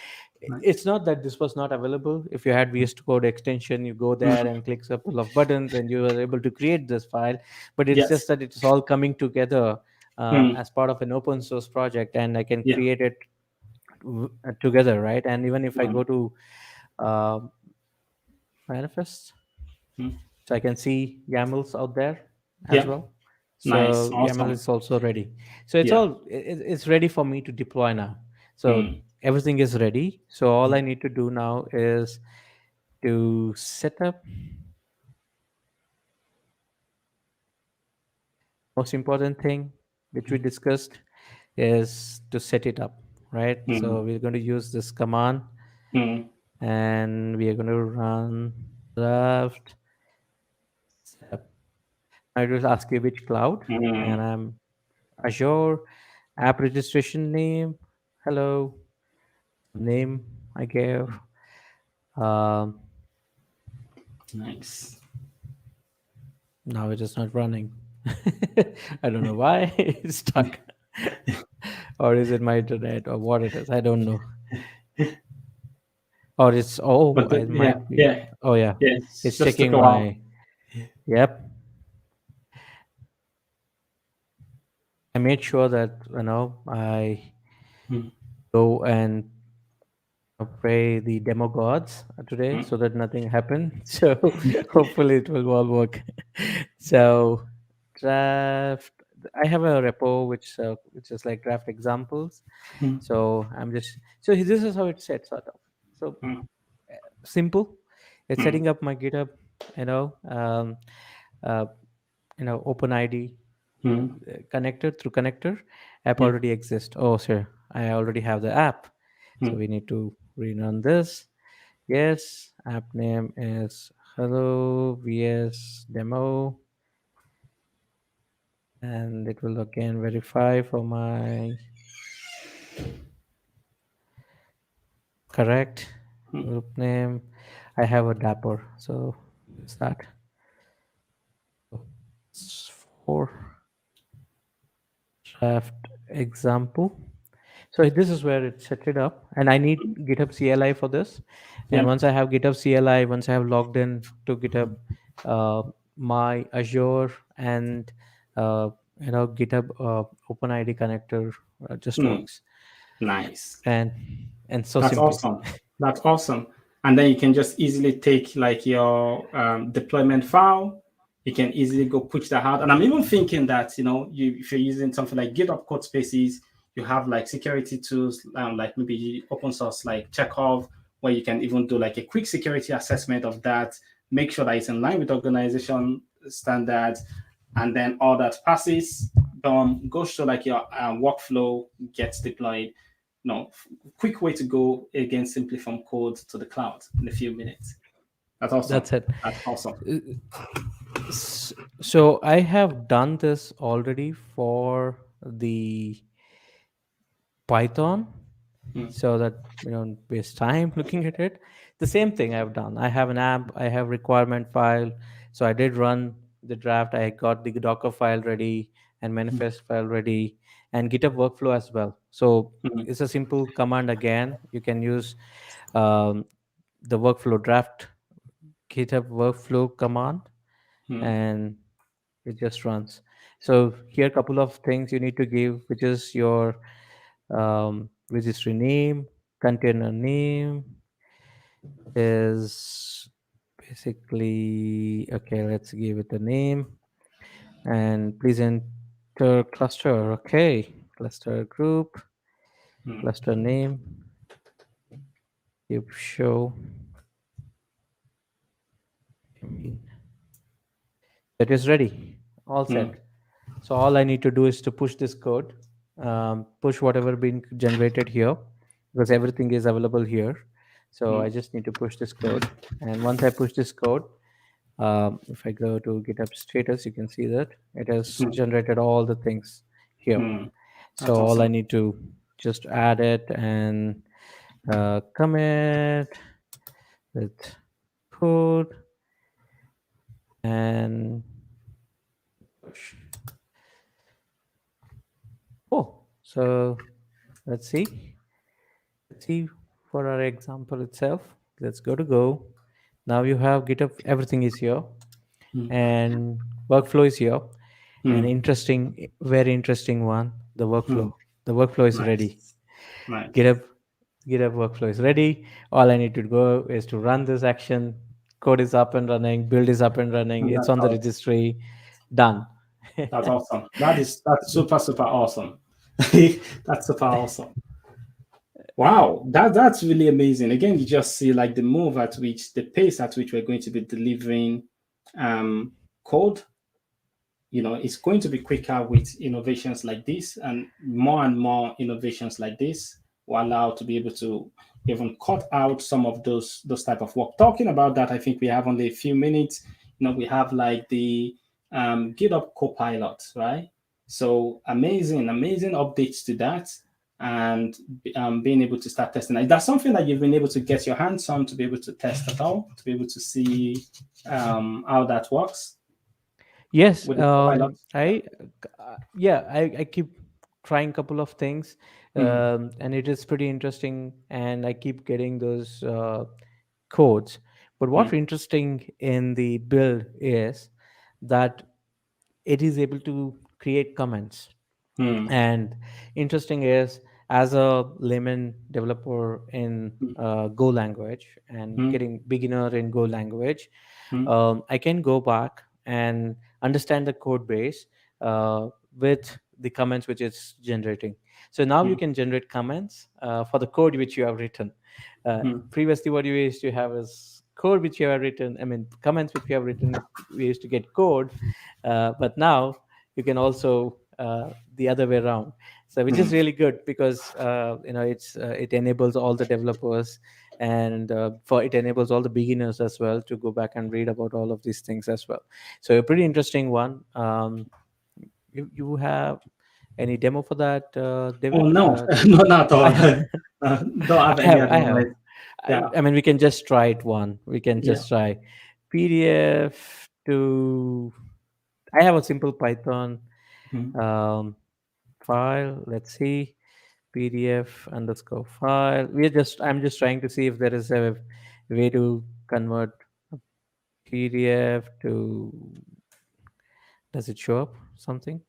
Nice. It's not that this was not available. If you had VS Code extension, you go there Mm. and click a couple of buttons and you are able to create this file. But it's just Yes. that it's all coming together Mm. as part of an open source project, and I can Yeah. create it together, right? And even if I Mm. go to uh, manifest, Mm. so I can see YAMLs out there as Yep. well. Nice. So YAML Awesome. is also ready. So Yeah. it's ready for me to deploy now. So Mm. everything is ready. So all Mm. I need to do now is to set up. Most important thing which we discussed is to set it up, right? Mm. So we're going to use this command, Mm. and we are going to run draft setup. I will ask you which cloud, and Mm. I'm Azure. App registration name, hello, name I gave. Um, Nice. Now it is not running. I don't know why it's stuck. Or is it my internet or what it is? I don't know. Or it's, oh, But it yeah, might be. yeah, Oh yeah, yeah. it's Just took checking a while. my. Yep. I made sure that I Mm. go and pray the demo gods today Mm, so that nothing happened. So hopefully it will all work. So draft. I have a repo which is like draft examples. mm, So I'm just so this is how it sets out. So mm, simple. It's mm, setting up my GitHub. You know, uh, OpenID mm, connector through connector. App yeah, already exists. Oh, sir, I already have the app. So mm, we need to rerun this. Yes, app name is hello vs demo, and it will again verify for my correct mm, group name. I have a dapper, so it's that. It's for draft example. So this is where it set it up, and I need GitHub CLI for this. And yeah, once I have GitHub CLI, once I have logged in to GitHub, uh, my Azure and uh, GitHub OpenID connector just mm, works, nice. and so That's simple. awesome. That's awesome. And then you can just easily take like your deployment file. You can easily go push that out. And I'm even thinking that, if you're using something like GitHub Code Spaces, you have like security tools, like maybe open source like Chekhov, where you can even do like a quick security assessment of that, make sure that it's in line with organization standards, and then all that passes, goes to like your workflow, gets deployed. No, quick way to go again, simply from code to the cloud in a few minutes. That's awesome. That's it. That's awesome. Uh, So I have done this already for the Python, Mm, so that we don't waste time looking at it. The same thing I've done. I have an app, I have requirement file. So I did run the draft. I got the Docker file ready and mm, manifest file ready and GitHub workflow as well. So mm, it's a simple command again. You can use um, the workflow draft GitHub workflow command, mm, and it just runs. So here a couple of things you need to give, which is your registry name, container name is basically okay. Let's give it a name, and please enter cluster. Okay, cluster group, mm, cluster name. Give show. I mean, it is ready, all mm, set. So all I need to do is to push this code, push whatever been generated here, because everything is available here. So I mm, just need to push this code, and once I push this code, if I go to GitHub status, you can see that it has mm, generated all the things here. mm. So That's all I awesome. need to just add it and commit with code and push. Oh, so let's see. Let's see for our example itself. Let's go to go. Now you have GitHub, everything is here, Mm, and workflow is here. And mm, interesting, very interesting one, the workflow. mm. The workflow is ready. Nice. Nice. GitHub, GitHub workflow is ready. All I need to go is to run this action. Code is up and running. Build is up and running. And It's that's on the all. registry. Done. That's awesome. That's super, super awesome. That's super awesome. Wow, that's really amazing. Again, you just see like the move at which the pace at which we're going to be delivering code. It's going to be quicker with innovations like this, and more innovations like this will allow to be able to even cut out some of those type of work. Talking about that, I think we have only a few minutes. We have like the GitHub Copilot, right? So amazing updates to that, and being able to start testing. Is that something that you've been able to get your hands on to be able to test at all, to be able to see how that works Yes, with the Copilot? I keep trying couple of things, Mm, and it is pretty interesting, and I keep getting those codes. But what's mm, interesting in the build is that it is able to create comments, mm, and interesting is as a layman developer in Go language and Mm, getting beginner in Go language, mm, I can go back and understand the code base with the comments which it's generating. So now you mm, can generate comments for the code which you have written. mm. Previously, what you used to have is code which you have written. I mean, comments which you have written. We used to get code, but now you can also the other way around. So which is Mm. really good because it enables all the developers and for it enables all the beginners as well to go back and read about all of these things as well. So a pretty interesting one. You have any demo for that, Oh David? no, no, not at I all. have. Don't have I any have. at the I have. moment. Yeah, I mean, we can just try it one. We can yeah. just try PDF to. I have a simple Python Mm, um, file. Let's see. PDF underscore file. I'm just trying to see if there is a way to convert PDF to. Does it show up something?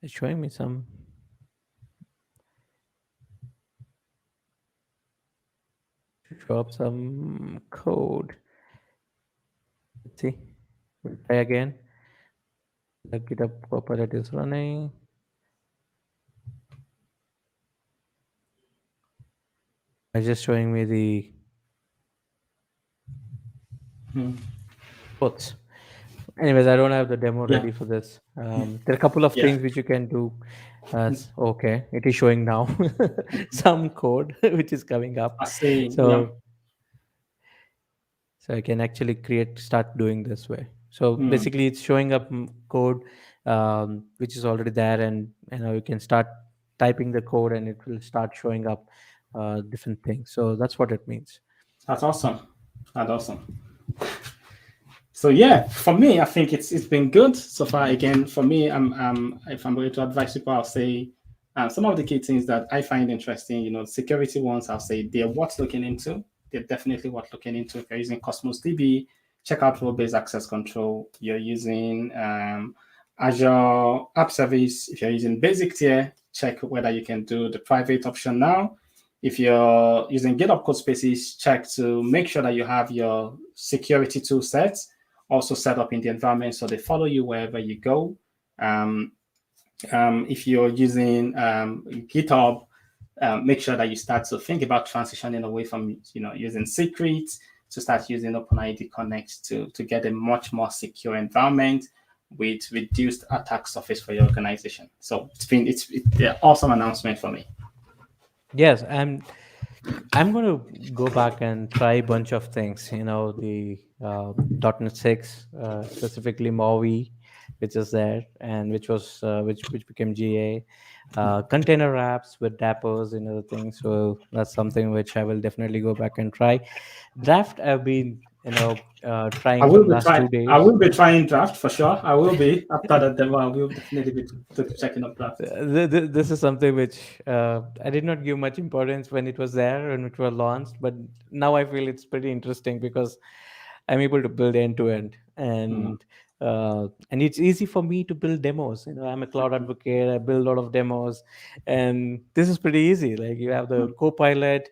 It's showing me some. Show up some code. Let's see. We'll try again. The GitHub Copilot is running. It's just showing me the mm. quotes. Anyways, I don't have the demo Yeah, ready for this. There are a couple of yeah. things which you can do. Okay, it is showing now some code which is coming up. I see. Yeah. So I can actually start doing this way. So Mm. basically, it's showing up code which is already there, and you can start typing the code, and it will start showing up different things. So that's what it means. That's awesome. That's awesome. So yeah, for me, I think it's been good so far. Again, for me, if I'm going to advise people, I'll say some of the key things that I find interesting. Security ones, I'll say they're worth looking into. They're definitely worth looking into. If you're using Cosmos DB, check out role-based access control. You're using Azure App Service. If you're using Basic Tier, check whether you can do the private option now. If you're using GitHub Codespaces, check to make sure that you have your security tool sets also set up in the environment so they follow you wherever you go. Um, if you're using GitHub, make sure that you start to think about transitioning away from using secrets to start using OpenID Connect to get a much more secure environment with reduced attack surface for your organization. So it's an awesome announcement for me. Yes, I'm going to go back and try a bunch of things. The .NET 6, specifically Maui, which is there, and which became GA. Container apps with dappers and other things. So that's something which I will definitely go back and try. Draft, I've been I trying will from be last trying. two I days. will be trying draft for sure. I will be after that demo. I will definitely be checking up draft. This is something which I did not give much importance when it was there and it was launched, but now I feel it's pretty interesting because I'm able to build end to end, Mm, and it's easy for me to build demos. I'm a cloud advocate. I build a lot of demos, and this is pretty easy. Like you have the mm. Copilot,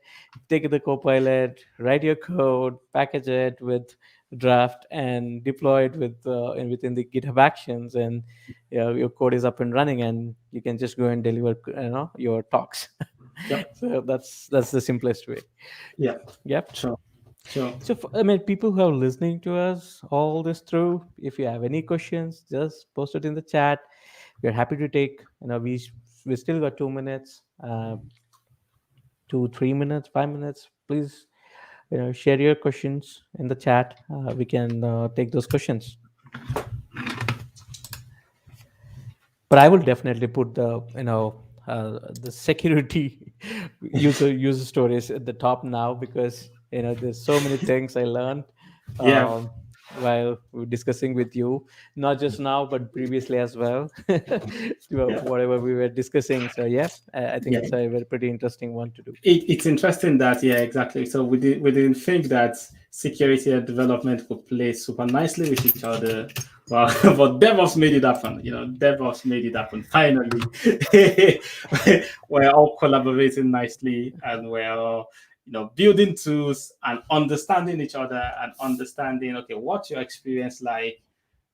take the Copilot, write your code, package it with draft, and deploy it within the GitHub Actions, and your code is up and running, and you can just go and deliver your talks. Yep. So that's the simplest way. Yeah. Yep. Sure. Sure. So, I mean, people who are listening to us all this through, if you have any questions, just post it in the chat. We're happy to take. We still got 2 minutes, 2, 3 minutes, 5 minutes. Please, share your questions in the chat. We can take those questions. But I will definitely put the security user stories at the top now because there's so many things I learned. Yeah. Um, while we're discussing with you, not just now but previously as well, Yeah. whatever we were discussing. So yeah, I think Yeah. it's a very pretty interesting one to do. It's interesting that, yeah, exactly. So we didn't think that security and development could play super nicely with each other. Well, but DevOps made it happen. DevOps made it happen. Finally, we're all collaborating nicely, and we're all, building tools and understanding each other and understanding, okay, what's your experience like.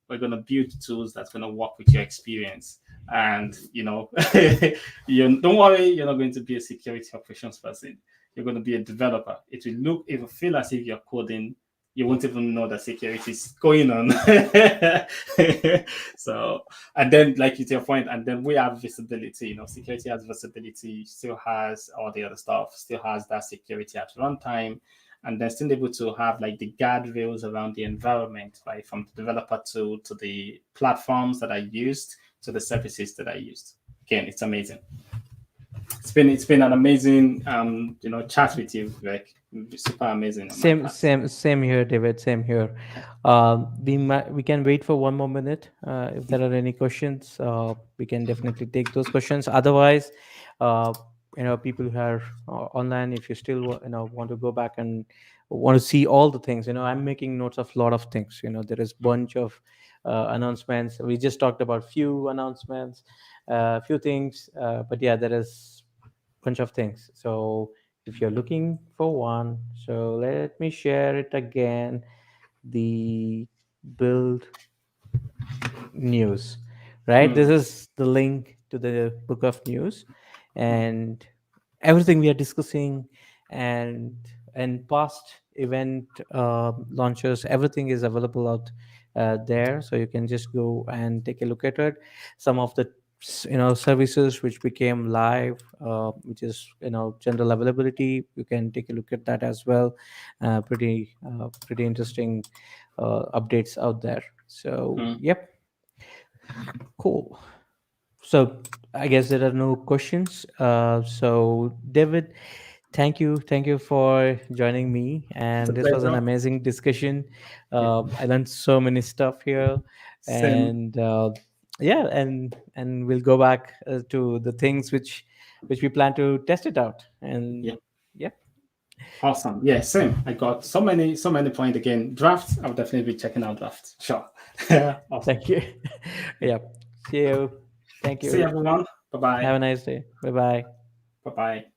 We're going to build tools that's going to work with your experience. And, you don't worry, you're not going to be a security operations person. You're going to be a developer. It will feel as if you're coding. You won't even know that security is going on. So, and then, like, it's your point, and then we have visibility. Security has visibility, still has all the other stuff, still has that security at runtime, and then still able to have like the guardrails around the environment, right? From the developer to the platforms that I used to the services that I used. Again, it's amazing. It's been an amazing chat with you, Vivek. Super amazing on my Same, part. same here, David. Same here. We can wait for one more minute. If there are any questions, we can definitely take those questions. Otherwise, uh, people who are online, if you still want to go back and want to see all the things, I'm making notes of a lot of things. There is bunch of announcements. We just talked about few announcements, few things, but yeah, there is bunch of things. So if you're looking for one, so let me share it again. The build news, right? This Mm, is the link to the book of news, and everything we are discussing, and past event launches, everything is available out there, so you can just go and take a look at it. Some of the services which became live, which is general availability, you can take a look at that as well. Pretty interesting updates out there. So mm. yep, cool. So I guess there are no questions. So David, thank you for joining me, It's a and this was an pleasure. amazing discussion. Yeah. I learned so many stuff here, Same. and yeah, and we'll go back to the things which we plan to test it out. And Yeah. yeah, Awesome. Yeah, same. I got so many points again. Draft, I'll definitely be checking out draft. Sure. Awesome. thank you. Yeah, see you. Thank See you, you. everyone. Bye bye. Have a nice day. Bye bye. Bye bye.